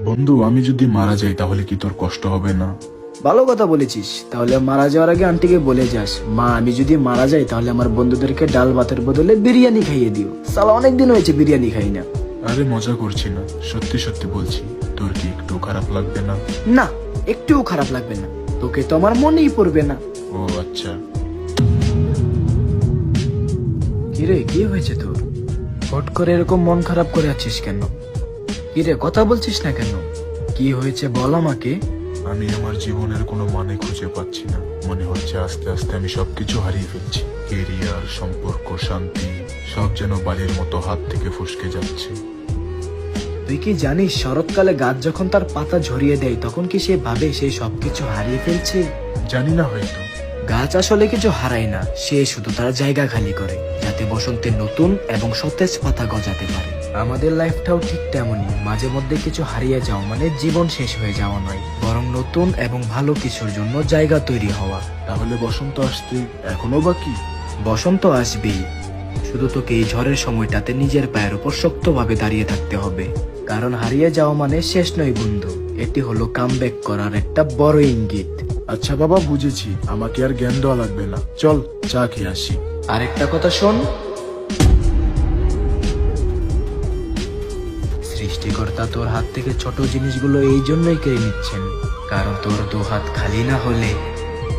বন্ধু, আমি যদি মারা যাই তাহলে কি তোর কষ্ট হবে না? ভালো কথা বলেছিস। তাহলে মারা যাওয়ার আগে আন্টিকে বলে যাস, মা আমি যদি মারা যাই তাহলে আমার বন্ধুদেরকে ডাল ভাতের বদলে বিরিয়ানি খাইয়ে দিও। সালা অনেকদিন হয়েছে বিরিয়ানি খাই না। আরে মজা করছি না, সত্যি সত্যি বলছি। তোর কি একটু খারাপ লাগবে না? না, একটুও খারাপ লাগবে না। তোকে তো আমার মনেই পড়বে না। ও আচ্ছা। কিরে, কি হয়েছে তোর? হট করে এরকম মন খারাপ করে আছিস কেন? কিরে, কথা বলছিস না কেন? কি হয়েছে বল আমাকে। আমি আমার জীবনের কোনো মানে খুঁজে পাচ্ছি না। মনে হচ্ছে আস্তে আস্তে আমি সবকিছু হারিয়ে ফেলছি। কেরিয়ার, সম্পর্ক, শান্তি সব যেন বালির মতো হাত থেকে ফসকে যাচ্ছে। তুই কি জানিস শরৎকালে গাছ যখন তার পাতা ঝরিয়ে দেয় তখন কি সে ভাবে সে সবকিছু হারিয়ে ফেলছে? জানি না হয়তো। গাছ আসলে কিছু হারায় না, সে শুধু তার জায়গা খালি করে যাতে বসন্তে নতুন এবং সতেজ পাতা গজাতে পারে। আমাদের লাইফটাও ঠিক তেমনই, মাঝে মধ্যে কিছু হারিয়ে যাওয়া মানে জীবন শেষ হয়ে যাওয়া নয়, বরং নতুন এবং ভালো কিছুর জন্য জায়গা তৈরি হওয়া। তাহলে বসন্ত আসতে এখনো বাকি? বসন্ত আসবেই, শুধু তোকে এই ঝড়ের সময়টাতে নিজের পায়ের উপর শক্তভাবে দাঁড়িয়ে থাকতে হবে। কারণ হারিয়ে যাওয়া মানে শেষ নয় বন্ধু, এটি হলো কামব্যাক করার একটা বড় ইঙ্গিত। আচ্ছা বাবা, বুঝেছি। আমাকে আর জ্ঞান দেওয়া লাগবে না, চল চা খেয়ে আসি। আরেকটা কথা শোন, সৃষ্টিকর্তা তোর হাত থেকে ছোট জিনিসগুলো এই জন্যই কেড়ে নিচ্ছেন, কারণ তোর দু হাত খালি না হলে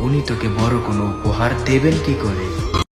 উনি তোকে বড় কোনো উপহার দেবেন কি করে।